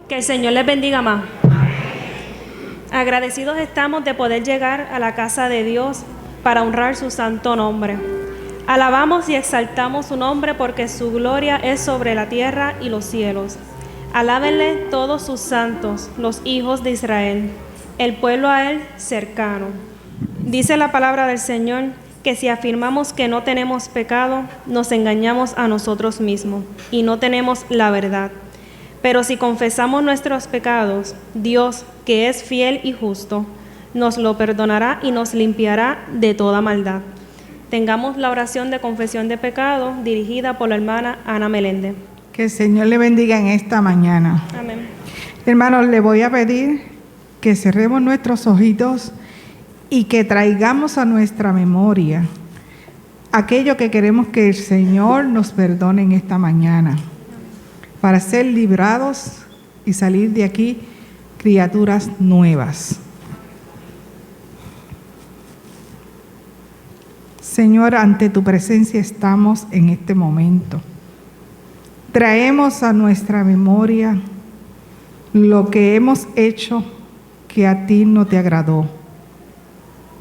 Que el Señor les bendiga más. Agradecidos estamos de poder llegar a la casa de Dios para honrar su santo nombre. Alabamos y exaltamos su nombre porque su gloria es sobre la tierra y los cielos. Alábenle todos sus santos, los hijos de Israel, el pueblo a él cercano. Dice la palabra del Señor que si afirmamos que no tenemos pecado, nos engañamos a nosotros mismos y no tenemos la verdad. Pero si confesamos nuestros pecados, Dios, que es fiel y justo, nos lo perdonará y nos limpiará de toda maldad. Tengamos la oración de confesión de pecado dirigida por la hermana Ana Meléndez. Que el Señor le bendiga en esta mañana. Amén. Hermanos, le voy a pedir que cerremos nuestros ojitos y que traigamos a nuestra memoria aquello que queremos que el Señor nos perdone en esta mañana, para ser librados y salir de aquí criaturas nuevas. Señor, ante tu presencia estamos en este momento. Traemos a nuestra memoria lo que hemos hecho que a ti no te agradó.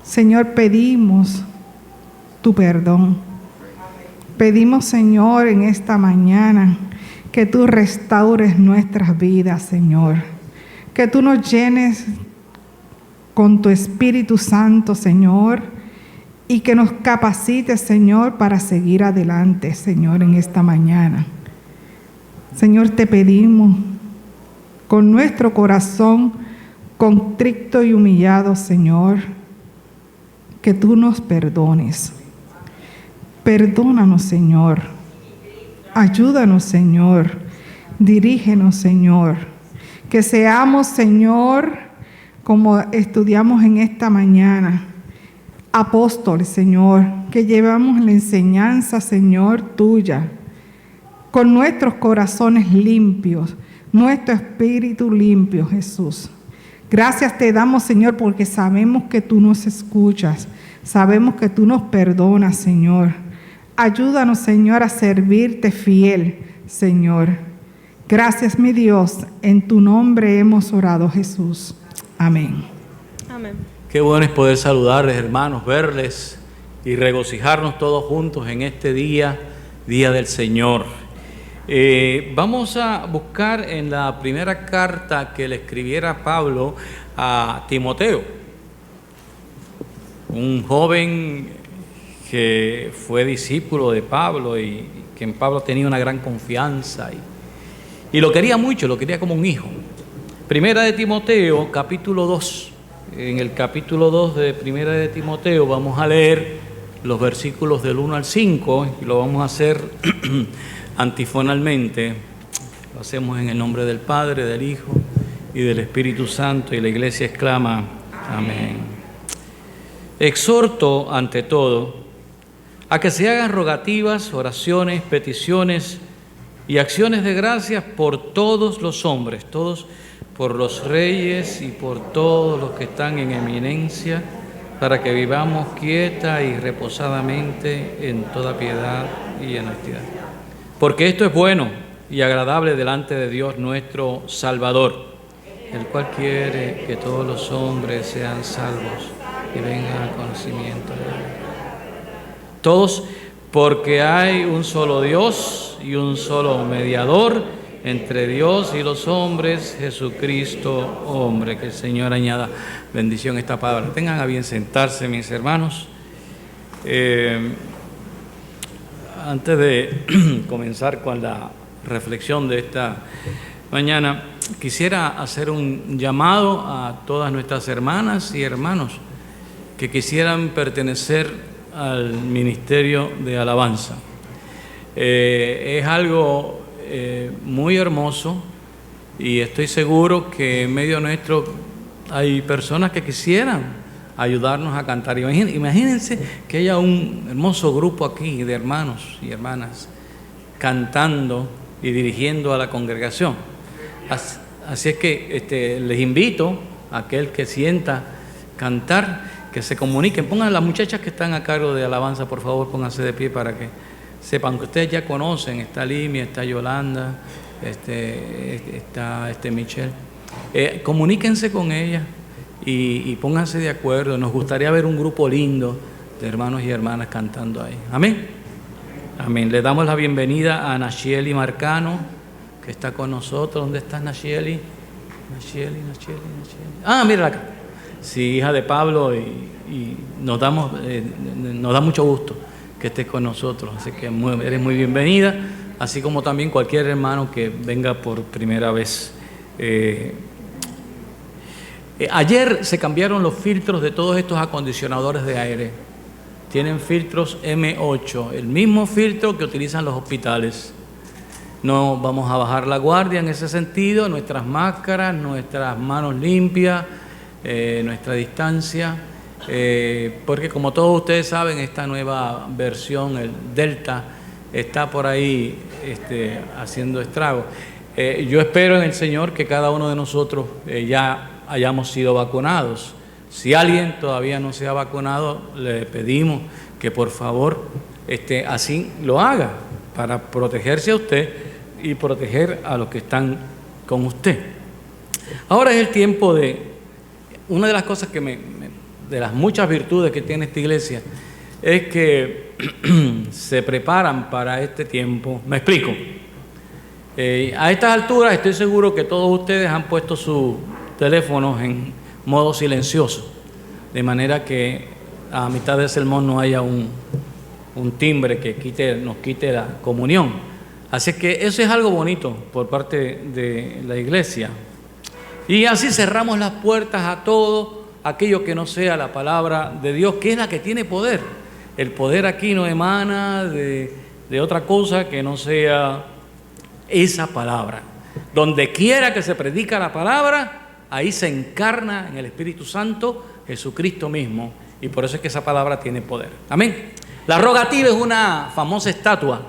Señor, pedimos tu perdón. Pedimos, Señor, en esta mañana que tú restaures nuestras vidas, Señor. Que tú nos llenes con tu Espíritu Santo, Señor, y que nos capacites, Señor, para seguir adelante, Señor, en esta mañana. Señor, te pedimos con nuestro corazón contrito y humillado, Señor, que tú nos perdones. Perdónanos, Señor. Ayúdanos, Señor. Dirígenos, Señor. Que seamos, Señor, como estudiamos en esta mañana, apóstoles, Señor, que llevamos la enseñanza, Señor, tuya, con nuestros corazones limpios, nuestro espíritu limpio, Jesús. Gracias te damos, Señor, porque sabemos que tú nos escuchas, sabemos que tú nos perdonas, Señor. Ayúdanos, Señor, a servirte fiel, Señor. Gracias, mi Dios, en tu nombre hemos orado, Jesús. Amén. Amén. Qué bueno es poder saludarles, hermanos, verles y regocijarnos todos juntos en este día, Día del Señor. Vamos a buscar en la primera carta que le escribiera Pablo a Timoteo, un joven que fue discípulo de Pablo y que en Pablo tenía una gran confianza y lo quería mucho, lo quería como un hijo. Primera de Timoteo, capítulo 2. En el capítulo 2 de Primera de Timoteo vamos a leer los versículos del 1 al 5 y lo vamos a hacer antifonalmente. Lo hacemos en el nombre del Padre, del Hijo y del Espíritu Santo, y la iglesia exclama: amén. Exhorto ante todo a que se hagan rogativas, oraciones, peticiones y acciones de gracias por todos los hombres, todos, por los reyes y por todos los que están en eminencia, para que vivamos quieta y reposadamente en toda piedad y en honestidad. Porque esto es bueno y agradable delante de Dios nuestro Salvador, el cual quiere que todos los hombres sean salvos y vengan al conocimiento de Él. Todos, porque hay un solo Dios y un solo mediador entre Dios y los hombres, Jesucristo, hombre. Que el Señor añada bendición a esta palabra. Tengan a bien sentarse, mis hermanos. Antes de comenzar con la reflexión de esta mañana, quisiera hacer un llamado a todas nuestras hermanas y hermanos que quisieran pertenecer al ministerio de alabanza. Es algo muy hermoso y estoy seguro que en medio nuestro hay personas que quisieran ayudarnos a cantar. Imagínense que haya un hermoso grupo aquí de hermanos y hermanas cantando y dirigiendo a la congregación. Así es que les invito a aquel que sienta cantar, que se comuniquen. Pongan a las muchachas que están a cargo de alabanza, por favor, pónganse de pie para que sepan que ustedes ya conocen. Está Limia, está Yolanda, está Michelle. Comuníquense con ella y pónganse de acuerdo. Nos gustaría ver un grupo lindo de hermanos y hermanas cantando ahí. Amén. Amén. Le damos la bienvenida a Nashieli Marcano, que está con nosotros. ¿Dónde estás, Nashieli? Nashieli. Ah, mírala acá. Sí, hija de Pablo, y nos da mucho gusto que estés con nosotros. Así que eres muy bienvenida, así como también cualquier hermano que venga por primera vez. Ayer se cambiaron los filtros de todos estos acondicionadores de aire. Tienen filtros M8, el mismo filtro que utilizan los hospitales. No vamos a bajar la guardia en ese sentido, nuestras máscaras, nuestras manos limpias, nuestra distancia, porque como todos ustedes saben, esta nueva versión, el Delta, está por ahí haciendo estragos. Yo espero en el Señor que cada uno de nosotros ya hayamos sido vacunados. Si alguien todavía no se ha vacunado, le pedimos que por favor así lo haga para protegerse a usted y proteger a los que están con usted. Ahora es el tiempo de... Una de las cosas de las muchas virtudes que tiene esta iglesia es que se preparan para este tiempo. Me explico. A estas alturas estoy seguro que todos ustedes han puesto sus teléfonos en modo silencioso, de manera que a mitad del sermón no haya un timbre que nos quite la comunión. Así que eso es algo bonito por parte de la iglesia. Y así cerramos las puertas a todo aquello que no sea la palabra de Dios, que es la que tiene poder. El poder aquí no emana de otra cosa que no sea esa palabra. Donde quiera que se predica la palabra, ahí se encarna en el Espíritu Santo Jesucristo mismo, y por eso es que esa palabra tiene poder. Amén. La rogativa es una famosa estatua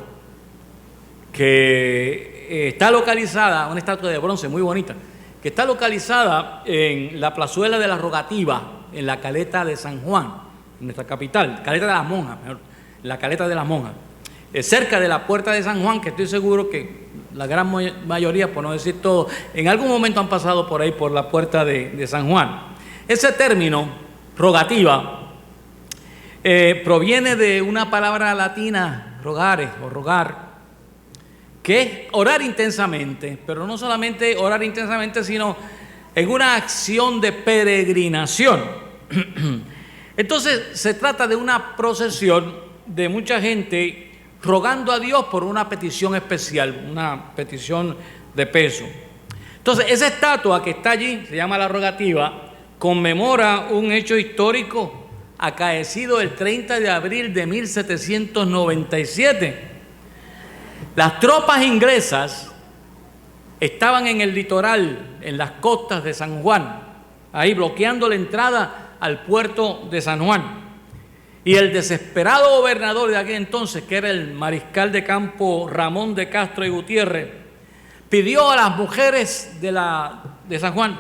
que está localizada, una estatua de bronce muy bonita, que está localizada en la plazuela de la Rogativa, en la Caleta de San Juan, en nuestra capital, Caleta de las Monjas, mejor, la Caleta de las Monjas, cerca de la Puerta de San Juan, que estoy seguro que la gran mayoría, por no decir todo, en algún momento han pasado por ahí, por la Puerta de San Juan. Ese término, rogativa, proviene de una palabra latina, rogare o rogar, que es orar intensamente, pero no solamente orar intensamente, sino en una acción de peregrinación. Entonces se trata de una procesión de mucha gente rogando a Dios por una petición especial, una petición de peso. Entonces esa estatua que está allí, se llama la rogativa, conmemora un hecho histórico acaecido el 30 de abril de 1797. Las tropas inglesas estaban en el litoral, en las costas de San Juan, ahí bloqueando la entrada al puerto de San Juan. Y el desesperado gobernador de aquel entonces, que era el mariscal de campo Ramón de Castro y Gutiérrez, pidió a las mujeres de San Juan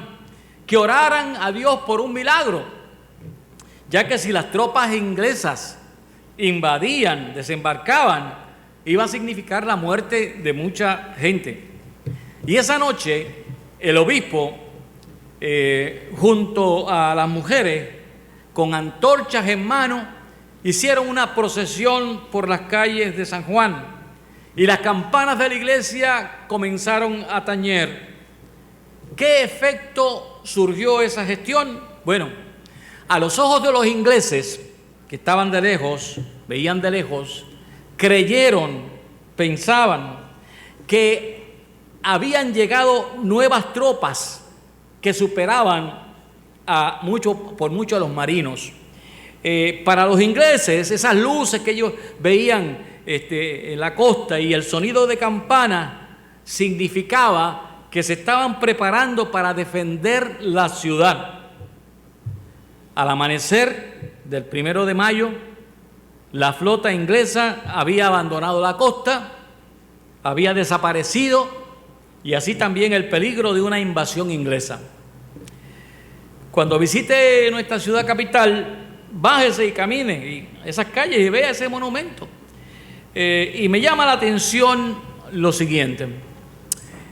que oraran a Dios por un milagro, ya que si las tropas inglesas invadían, desembarcaban, iba a significar la muerte de mucha gente. Y esa noche el obispo, junto a las mujeres, con antorchas en mano, hicieron una procesión por las calles de San Juan, y las campanas de la iglesia comenzaron a tañer. ¿Qué efecto surgió esa gestión? Bueno, a los ojos de los ingleses, que estaban de lejos, veían de lejos, creyeron, pensaban que habían llegado nuevas tropas que superaban por mucho a los marinos. Para los ingleses, esas luces que ellos veían en la costa y el sonido de campana significaba que se estaban preparando para defender la ciudad. Al amanecer del 1 de mayo, la flota inglesa había abandonado la costa, había desaparecido, y así también el peligro de una invasión inglesa. Cuando visite nuestra ciudad capital, bájese y camine y esas calles y vea ese monumento. Y me llama la atención lo siguiente.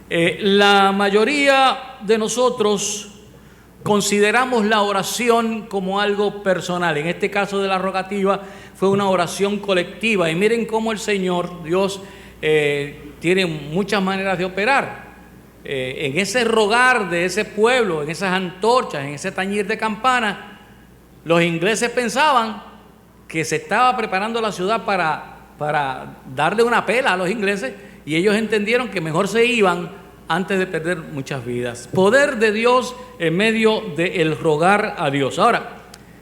La mayoría de nosotros consideramos la oración como algo personal. En este caso de la rogativa fue una oración colectiva. Y miren cómo el Señor, Dios, tiene muchas maneras de operar. En ese rogar de ese pueblo, en esas antorchas, en ese tañir de campanas, los ingleses pensaban que se estaba preparando la ciudad para darle una pela a los ingleses, y ellos entendieron que mejor se iban antes de perder muchas vidas. Poder de Dios en medio del rogar a Dios. Ahora,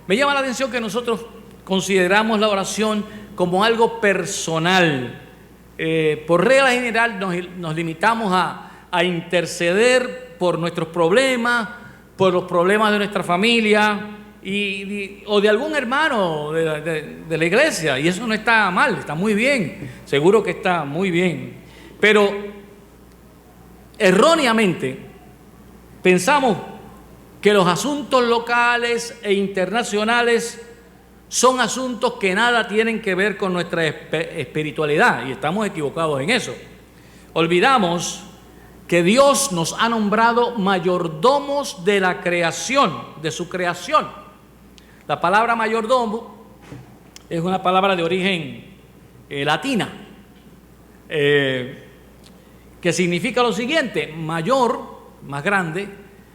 me llama la atención que nosotros consideramos la oración como algo personal. Por regla general nos limitamos a interceder por nuestros problemas, por los problemas de nuestra familia o de algún hermano de la iglesia, y eso no está mal, está muy bien, seguro que está muy bien. Pero erróneamente pensamos que los asuntos locales e internacionales son asuntos que nada tienen que ver con nuestra espiritualidad, y estamos equivocados en eso. Olvidamos que Dios nos ha nombrado mayordomos de la creación, de su creación. La palabra mayordomo es una palabra de origen latina, que significa lo siguiente: mayor, más grande,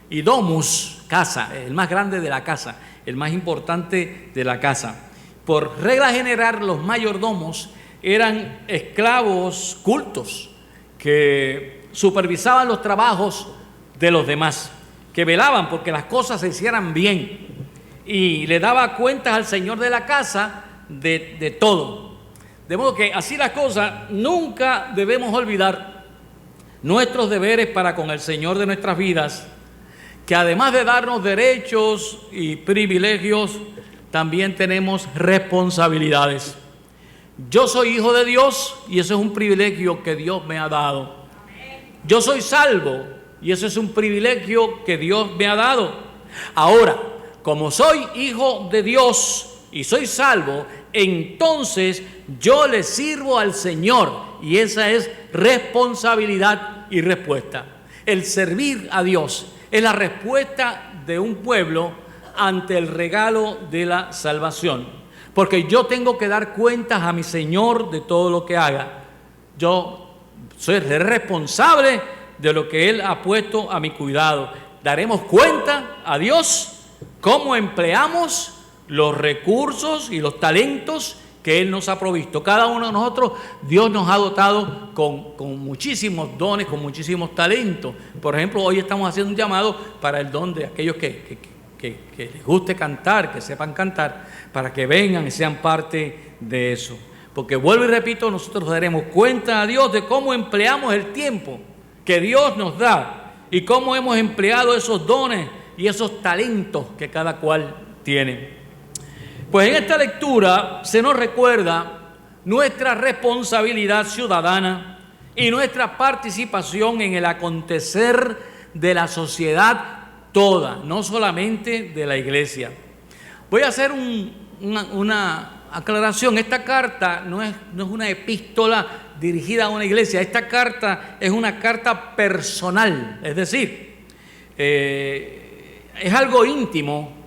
y domus, casa, el más grande de la casa, el más importante de la casa. Por regla general, los mayordomos eran esclavos cultos que supervisaban los trabajos de los demás, que velaban porque las cosas se hicieran bien y le daba cuentas al señor de la casa de todo. De modo que así las cosas, nunca debemos olvidar nuestros deberes para con el Señor de nuestras vidas, que además de darnos derechos y privilegios, también tenemos responsabilidades. Yo soy hijo de Dios y eso es un privilegio que Dios me ha dado. Yo soy salvo y eso es un privilegio que Dios me ha dado. Ahora, como soy hijo de Dios y soy salvo, entonces yo le sirvo al Señor, y esa es responsabilidad y respuesta. El servir a Dios es la respuesta de un pueblo ante el regalo de la salvación, porque yo tengo que dar cuentas a mi Señor de todo lo que haga. Yo soy responsable de lo que Él ha puesto a mi cuidado. Daremos cuenta a Dios cómo empleamos los recursos y los talentos que Él nos ha provisto. Cada uno de nosotros, Dios nos ha dotado con muchísimos dones, con muchísimos talentos. Por ejemplo, hoy estamos haciendo un llamado para el don de aquellos que les guste cantar, que sepan cantar, para que vengan y sean parte de eso. Porque vuelvo y repito, nosotros daremos cuenta a Dios de cómo empleamos el tiempo que Dios nos da y cómo hemos empleado esos dones y esos talentos que cada cual tiene. Pues en esta lectura se nos recuerda nuestra responsabilidad ciudadana y nuestra participación en el acontecer de la sociedad toda, no solamente de la iglesia. Voy a hacer una aclaración. Esta carta no es una epístola dirigida a una iglesia. Esta carta es una carta personal, es decir, es algo íntimo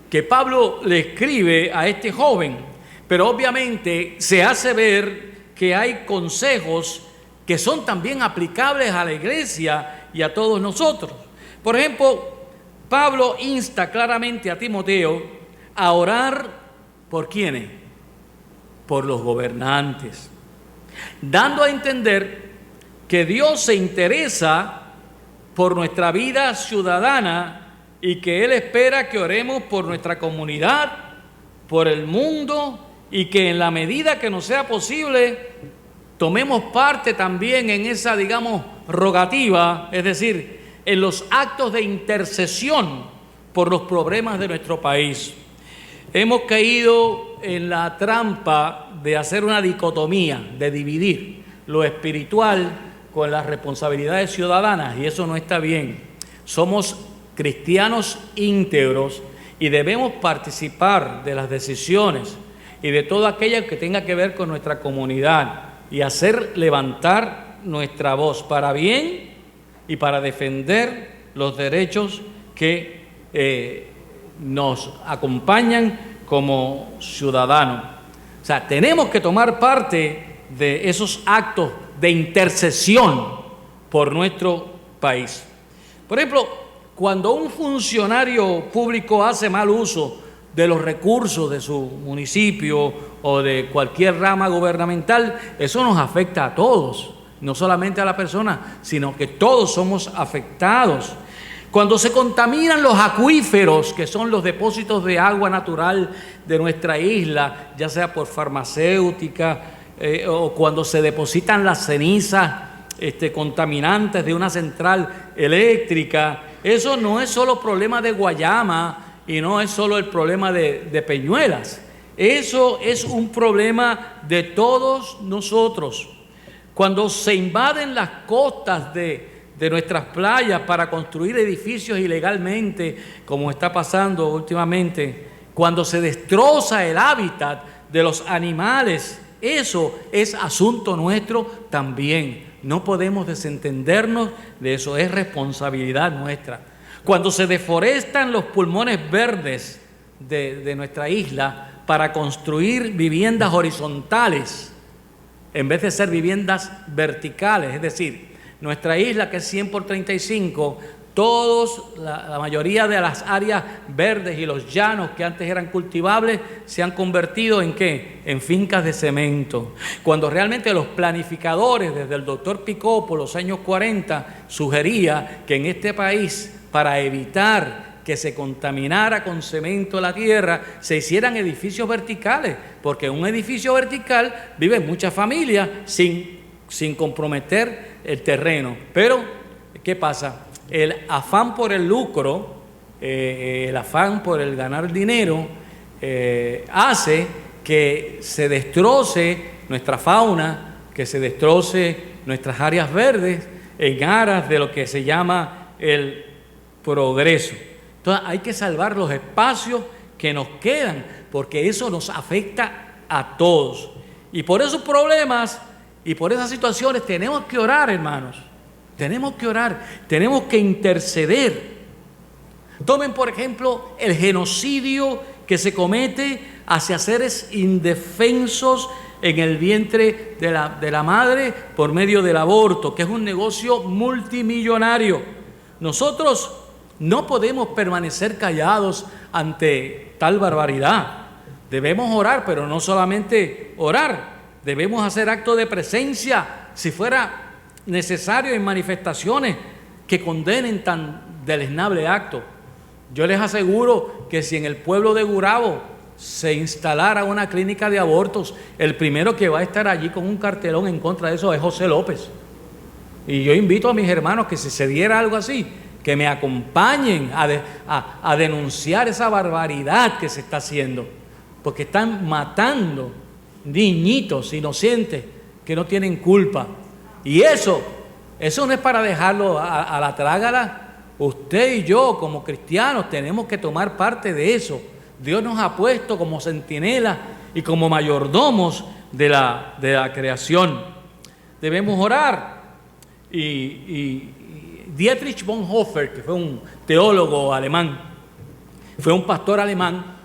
que Pablo le escribe a este joven, pero obviamente se hace ver que hay consejos que son también aplicables a la iglesia y a todos nosotros. Por ejemplo, Pablo insta claramente a Timoteo a orar ¿por quiénes? Por los gobernantes, dando a entender que Dios se interesa por nuestra vida ciudadana y que Él espera que oremos por nuestra comunidad, por el mundo, y que en la medida que nos sea posible tomemos parte también en esa, rogativa, es decir, en los actos de intercesión por los problemas de nuestro país. Hemos caído en la trampa de hacer una dicotomía, de dividir lo espiritual con las responsabilidades ciudadanas, y eso no está bien. Somos cristianos íntegros y debemos participar de las decisiones y de todo aquello que tenga que ver con nuestra comunidad y hacer levantar nuestra voz para bien y para defender los derechos que nos acompañan como ciudadanos. O sea, tenemos que tomar parte de esos actos de intercesión por nuestro país. Por ejemplo, cuando un funcionario público hace mal uso de los recursos de su municipio o de cualquier rama gubernamental, eso nos afecta a todos, no solamente a la persona, sino que todos somos afectados. Cuando se contaminan los acuíferos, que son los depósitos de agua natural de nuestra isla, ya sea por farmacéutica o cuando se depositan las cenizas contaminantes de una central eléctrica, eso no es solo problema de Guayama y no es solo el problema de Peñuelas. Eso es un problema de todos nosotros. Cuando se invaden las costas de nuestras playas para construir edificios ilegalmente, como está pasando últimamente, cuando se destroza el hábitat de los animales, eso es asunto nuestro también. No podemos desentendernos de eso, es responsabilidad nuestra. Cuando se deforestan los pulmones verdes de nuestra isla para construir viviendas horizontales, en vez de ser viviendas verticales, es decir, nuestra isla, que es 100 por 35, la mayoría de las áreas verdes y los llanos que antes eran cultivables se han convertido ¿en qué? En fincas de cemento. Cuando realmente los planificadores, desde el doctor Picó por los años 40, sugería que en este país, para evitar que se contaminara con cemento la tierra, se hicieran edificios verticales, porque en un edificio vertical viven muchas familias sin comprometer el terreno. Pero, ¿qué pasa? El afán por el lucro, el afán por el ganar dinero, hace que se destroce nuestra fauna, que se destroce nuestras áreas verdes en aras de lo que se llama el progreso. Entonces hay que salvar los espacios que nos quedan, porque eso nos afecta a todos. Y por esos problemas y por esas situaciones tenemos que orar, hermanos. Tenemos que orar, tenemos que interceder. Tomen, por ejemplo, el genocidio que se comete hacia seres indefensos en el vientre de la madre por medio del aborto, que es un negocio multimillonario. Nosotros no podemos permanecer callados ante tal barbaridad. Debemos orar, pero no solamente orar, debemos hacer acto de presencia, si fuera necesario, en manifestaciones que condenen tan deleznable acto. Yo les aseguro que si en el pueblo de Gurabo se instalara una clínica de abortos, el primero que va a estar allí con un cartelón en contra de eso es José López. Y yo invito a mis hermanos que si se diera algo así, que me acompañen a denunciar esa barbaridad que se está haciendo, porque están matando niñitos inocentes que no tienen culpa. Y eso no es para dejarlo a la trágala. Usted y yo, como cristianos, tenemos que tomar parte de eso. Dios nos ha puesto como centinelas y como mayordomos de la creación. Debemos orar. Y Dietrich Bonhoeffer, que fue un teólogo alemán, fue un pastor alemán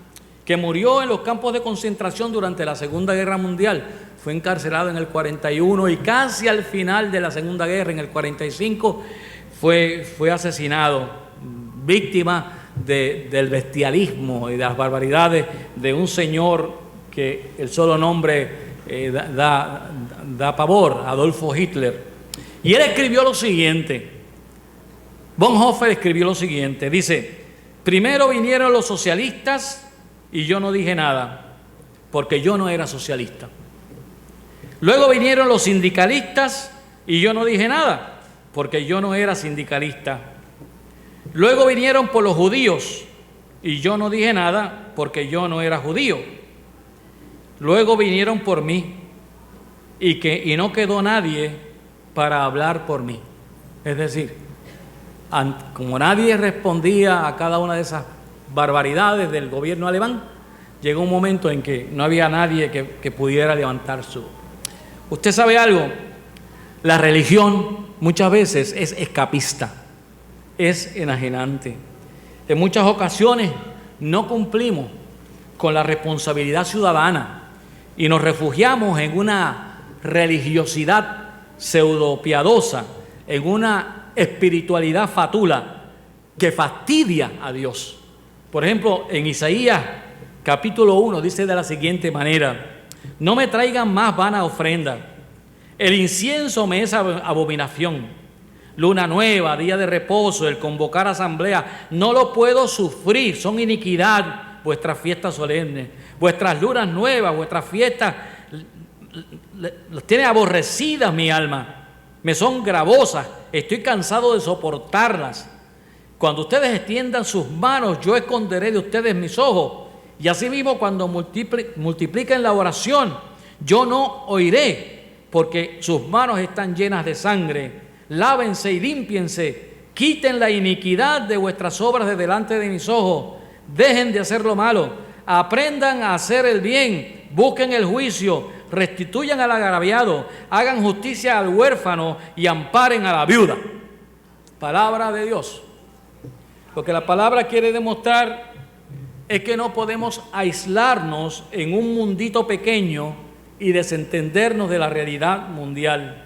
que murió en los campos de concentración durante la Segunda Guerra Mundial. Fue encarcelado en el 41 y casi al final de la Segunda Guerra, en el 45, fue asesinado, víctima del bestialismo y de las barbaridades de un señor que el solo nombre da pavor, Adolfo Hitler. Y él escribió lo siguiente, Bonhoeffer escribió lo siguiente, dice: primero vinieron los socialistas y yo no dije nada, porque yo no era socialista. Luego vinieron los sindicalistas y yo no dije nada, porque yo no era sindicalista. Luego vinieron por los judíos y yo no dije nada, porque yo no era judío. Luego vinieron por mí y no quedó nadie para hablar por mí. Es decir, como nadie respondía a cada una de esas barbaridades del gobierno alemán, llegó un momento en que no había nadie que pudiera levantar su... Usted sabe algo, la religión muchas veces es escapista, es enajenante. En muchas ocasiones no cumplimos con la responsabilidad ciudadana y nos refugiamos en una religiosidad pseudopiadosa, en una espiritualidad fatula que fastidia a Dios. Por ejemplo, en Isaías capítulo 1 dice de la siguiente manera: no me traigan más vana ofrenda, el incienso me es abominación, luna nueva, día de reposo, el convocar asamblea, no lo puedo sufrir, son iniquidad vuestras fiestas solemnes, vuestras lunas nuevas, vuestras fiestas, las tiene aborrecidas mi alma, me son gravosas, estoy cansado de soportarlas. Cuando ustedes extiendan sus manos, yo esconderé de ustedes mis ojos, y asimismo cuando multipliquen la oración, yo no oiré, porque sus manos están llenas de sangre. Lávense y límpiense, quiten la iniquidad de vuestras obras de delante de mis ojos, dejen de hacer lo malo, aprendan a hacer el bien, busquen el juicio, restituyan al agraviado, hagan justicia al huérfano y amparen a la viuda. Palabra de Dios. Lo que la palabra quiere demostrar es que no podemos aislarnos en un mundito pequeño y desentendernos de la realidad mundial.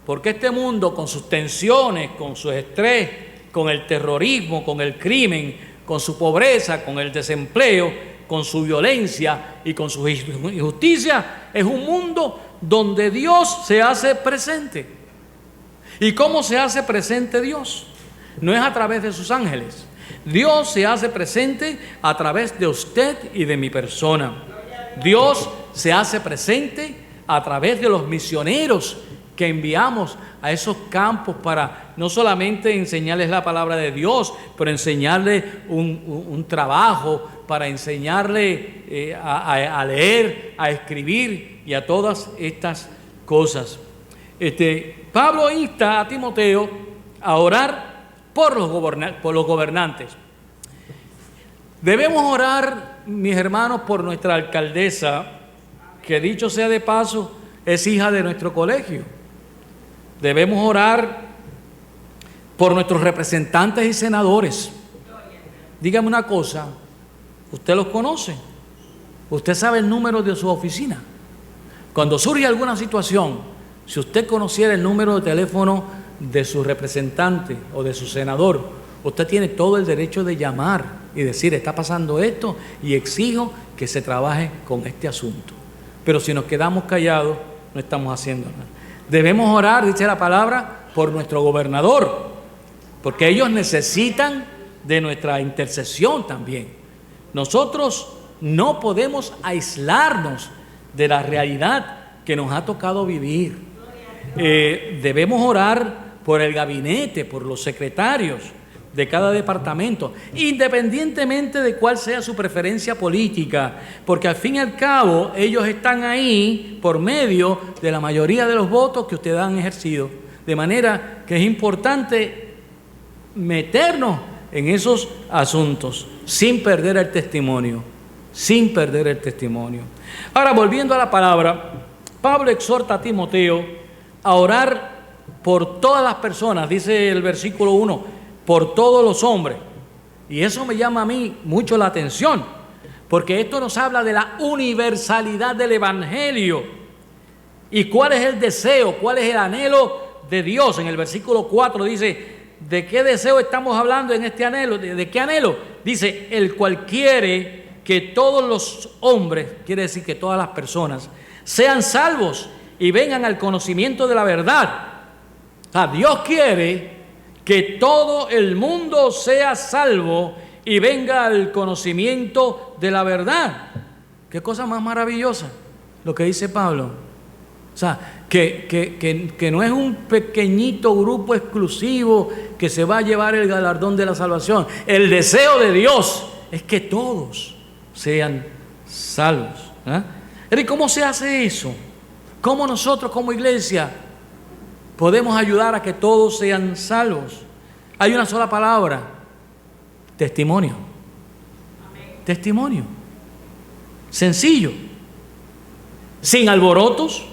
Porque este mundo, con sus tensiones, con su estrés, con el terrorismo, con el crimen, con su pobreza, con el desempleo, con su violencia y con su injusticia, es un mundo donde Dios se hace presente. ¿Y cómo se hace presente Dios? No es a través de sus ángeles. Dios se hace presente a través de usted y de mi persona. Dios se hace presente a través de los misioneros que enviamos a esos campos para no solamente enseñarles la palabra de Dios, pero enseñarles un trabajo, para enseñarles a leer, a escribir y a todas estas cosas. Pablo insta a Timoteo a orar por los gobernantes. Debemos orar, mis hermanos, por nuestra alcaldesa, que dicho sea de paso, es hija de nuestro colegio. Debemos orar por nuestros representantes y senadores. Dígame una cosa, ¿usted los conoce? ¿Usted sabe el número de su oficina? Cuando surge alguna situación, si usted conociera el número de teléfono de su representante o de su senador, usted tiene todo el derecho de llamar y decir: está pasando esto y exijo que se trabaje con este asunto. Pero si nos quedamos callados, no estamos haciendo nada. Debemos orar, dice la palabra, por nuestro gobernador, porque ellos necesitan de nuestra intercesión también. Nosotros no podemos aislarnos de la realidad que nos ha tocado vivir. Debemos orar por el gabinete, por los secretarios de cada departamento, independientemente de cuál sea su preferencia política, porque al fin y al cabo ellos están ahí por medio de la mayoría de los votos que ustedes han ejercido, de manera que es importante meternos en esos asuntos sin perder el testimonio, Ahora, volviendo a la palabra, Pablo exhorta a Timoteo a orar por todas las personas, dice el versículo 1, por todos los hombres. Y eso me llama a mí mucho la atención, porque esto nos habla de la universalidad del Evangelio. ¿Y cuál es el deseo? ¿Cuál es el anhelo de Dios? En el versículo 4 dice: ¿de qué deseo estamos hablando en este anhelo? ¿De qué anhelo? Dice: el cual quiere que todos los hombres, quiere decir que todas las personas, sean salvos y vengan al conocimiento de la verdad. O sea, Dios quiere que todo el mundo sea salvo y venga al conocimiento de la verdad. Qué cosa más maravillosa lo que dice Pablo. O sea, que no es un pequeñito grupo exclusivo que se va a llevar el galardón de la salvación. El deseo de Dios es que todos sean salvos. ¿Y cómo se hace eso? ¿Cómo nosotros como iglesia podemos ayudar a que todos sean salvos? Hay una sola palabra: testimonio. Testimonio. Sencillo. Sin alborotos,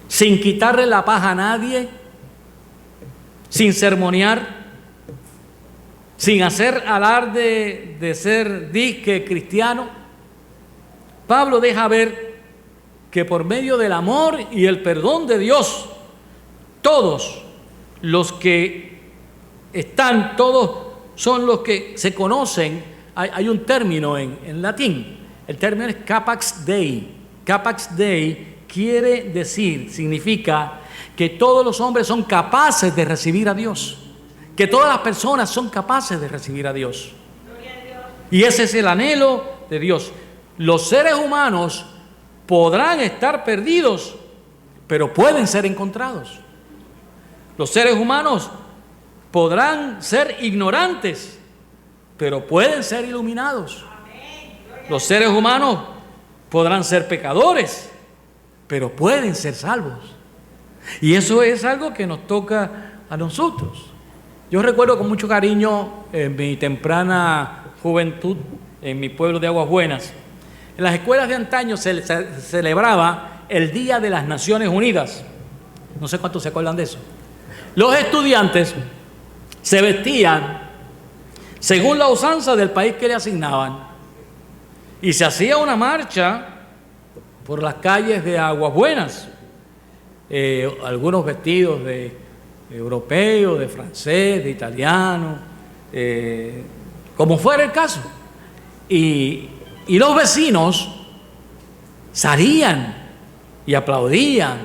sin quitarle la paz a nadie, sin sermonear, sin hacer alarde de ser disque cristiano. Pablo deja ver que por medio del amor y el perdón de Dios, todos los que están, todos son los que se conocen. Hay un término en latín, el término es capax Dei. Capax Dei quiere decir, significa que todos los hombres son capaces de recibir a Dios, que todas las personas son capaces de recibir a Dios. Y ese es el anhelo de Dios. Los seres humanos podrán estar perdidos, pero pueden ser encontrados. Los seres humanos podrán ser ignorantes, pero pueden ser iluminados. Los seres humanos podrán ser pecadores, pero pueden ser salvos. Y eso es algo que nos toca a nosotros. Yo recuerdo con mucho cariño en mi temprana juventud, en mi pueblo de Aguas Buenas, en las escuelas de antaño se celebraba el Día de las Naciones Unidas. No sé cuántos se acuerdan de eso. Los estudiantes se vestían según la usanza del país que le asignaban y se hacía una marcha por las calles de Aguas Buenas, algunos vestidos de europeo, de francés, de italiano, como fuera el caso. Y los vecinos salían y aplaudían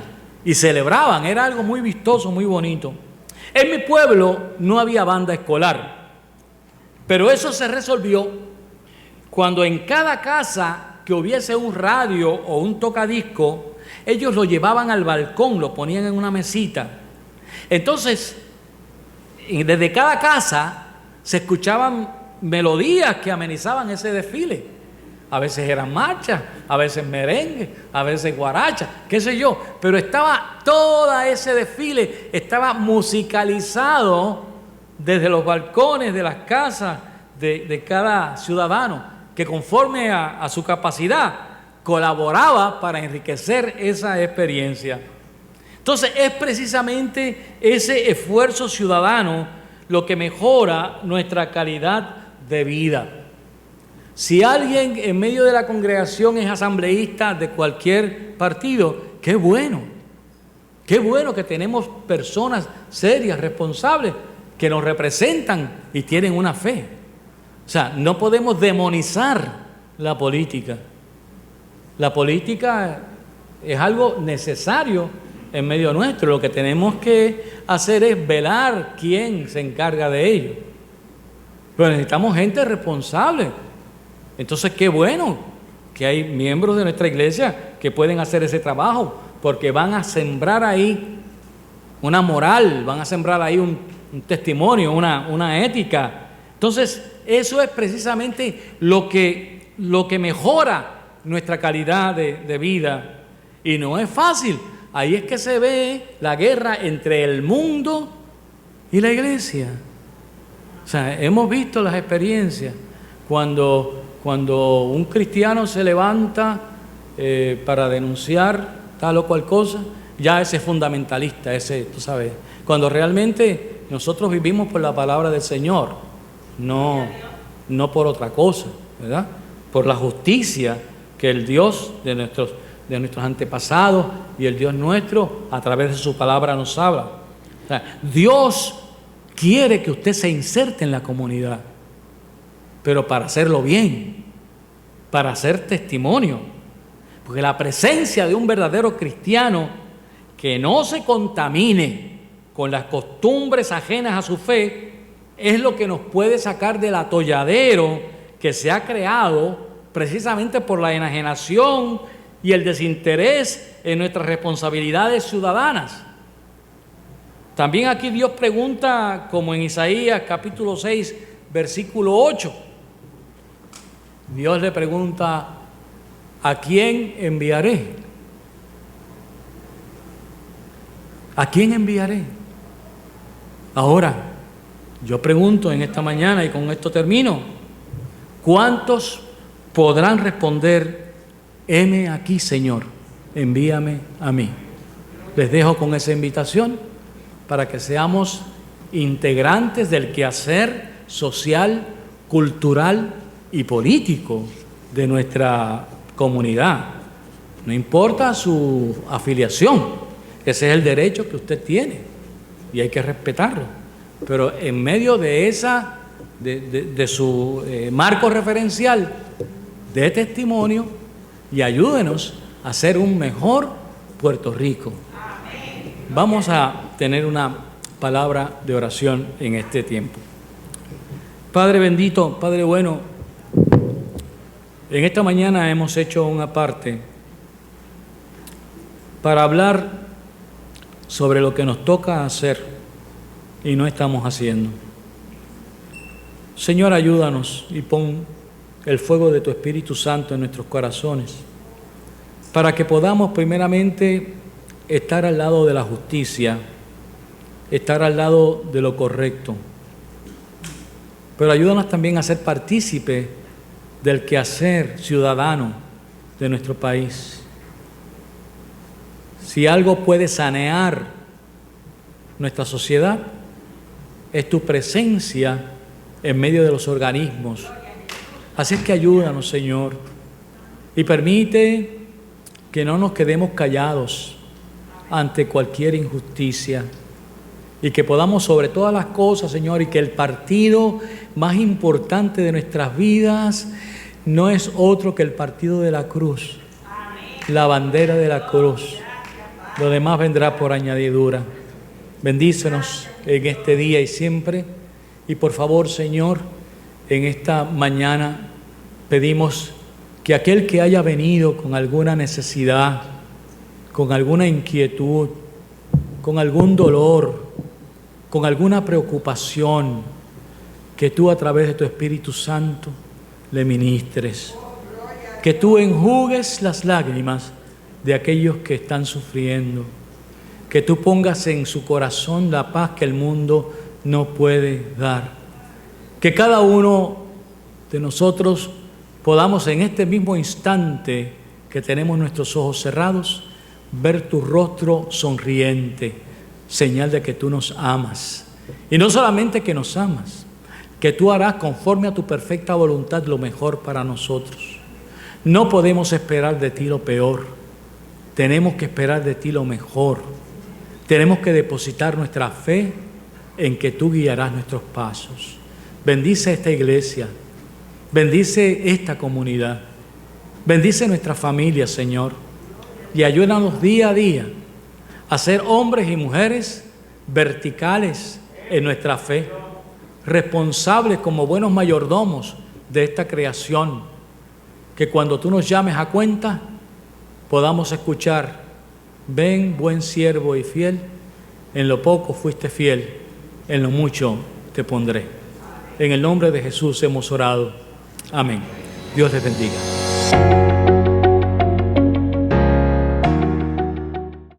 y celebraban. Era algo muy vistoso, muy bonito. En mi pueblo no había banda escolar, pero eso se resolvió cuando en cada casa que hubiese un radio o un tocadisco, ellos lo llevaban al balcón, lo ponían en una mesita. Entonces, desde cada casa se escuchaban melodías que amenizaban ese desfile. A veces eran marchas, a veces merengue, a veces guaracha, qué sé yo. Pero estaba todo ese desfile, estaba musicalizado desde los balcones de las casas de cada ciudadano, que conforme a su capacidad colaboraba para enriquecer esa experiencia. Entonces es precisamente ese esfuerzo ciudadano lo que mejora nuestra calidad de vida. Si alguien en medio de la congregación es asambleísta de cualquier partido, qué bueno que tenemos personas serias, responsables, que nos representan y tienen una fe. O sea, no podemos demonizar la política. La política es algo necesario en medio nuestro. Lo que tenemos que hacer es velar quién se encarga de ello. Pero necesitamos gente responsable. Entonces, qué bueno que hay miembros de nuestra iglesia que pueden hacer ese trabajo, porque van a sembrar ahí una moral, van a sembrar ahí un testimonio, una ética. Entonces, eso es precisamente lo que mejora nuestra calidad de vida. Y no es fácil. Ahí es que se ve la guerra entre el mundo y la iglesia. O sea, hemos visto las experiencias cuando un cristiano se levanta para denunciar tal o cual cosa, ya ese es fundamentalista, ese, tú sabes, cuando realmente nosotros vivimos por la palabra del Señor, no por otra cosa, ¿verdad? Por la justicia que el Dios de nuestros antepasados y el Dios nuestro a través de su palabra nos habla. O sea, Dios quiere que usted se inserte en la comunidad, pero para hacerlo bien, para hacer testimonio, porque la presencia de un verdadero cristiano que no se contamine con las costumbres ajenas a su fe es lo que nos puede sacar del atolladero que se ha creado precisamente por la enajenación y el desinterés en nuestras responsabilidades ciudadanas. También aquí Dios pregunta, como en Isaías capítulo 6, versículo 8. Dios le pregunta, ¿a quién enviaré? ¿A quién enviaré? Ahora, yo pregunto en esta mañana, y con esto termino, ¿cuántos podrán responder, heme aquí, Señor, envíame a mí? Les dejo con esa invitación para que seamos integrantes del quehacer social, cultural y político de nuestra comunidad. No importa su afiliación, ese es el derecho que usted tiene y hay que respetarlo. Pero en medio de su marco referencial, dé testimonio y ayúdenos a ser un mejor Puerto Rico. Vamos a tener una palabra de oración en este tiempo. Padre bendito, Padre bueno, en esta mañana hemos hecho una parte para hablar sobre lo que nos toca hacer y no estamos haciendo. Señor, ayúdanos y pon el fuego de tu Espíritu Santo en nuestros corazones para que podamos primeramente estar al lado de la justicia, estar al lado de lo correcto, pero ayúdanos también a ser partícipe del quehacer ciudadano de nuestro país. Si algo puede sanear nuestra sociedad, es tu presencia en medio de los organismos. Así es que ayúdanos, Señor, y permite que no nos quedemos callados ante cualquier injusticia y que podamos sobre todas las cosas, Señor, y que el partido más importante de nuestras vidas no es otro que el partido de la cruz, la bandera de la cruz. Lo demás vendrá por añadidura. Bendícenos en este día y siempre. Y por favor, Señor, en esta mañana pedimos que aquel que haya venido con alguna necesidad, con alguna inquietud, con algún dolor, con alguna preocupación, que tú a través de tu Espíritu Santo le ministres, que tú enjugues las lágrimas de aquellos que están sufriendo, que tú pongas en su corazón la paz que el mundo no puede dar, que cada uno de nosotros podamos en este mismo instante que tenemos nuestros ojos cerrados, ver tu rostro sonriente, señal de que tú nos amas. Y no solamente que nos amas, que tú harás conforme a tu perfecta voluntad lo mejor para nosotros. No podemos esperar de ti lo peor, tenemos que esperar de ti lo mejor. Tenemos que depositar nuestra fe en que tú guiarás nuestros pasos. Bendice esta iglesia, bendice esta comunidad, bendice nuestra familia, Señor, y ayúdanos día a día a ser hombres y mujeres verticales en nuestra fe, responsables como buenos mayordomos de esta creación, que cuando tú nos llames a cuenta podamos escuchar: ven, buen siervo y fiel, en lo poco fuiste fiel, en lo mucho te pondré. En el nombre de Jesús hemos orado. Amén. Dios les bendiga.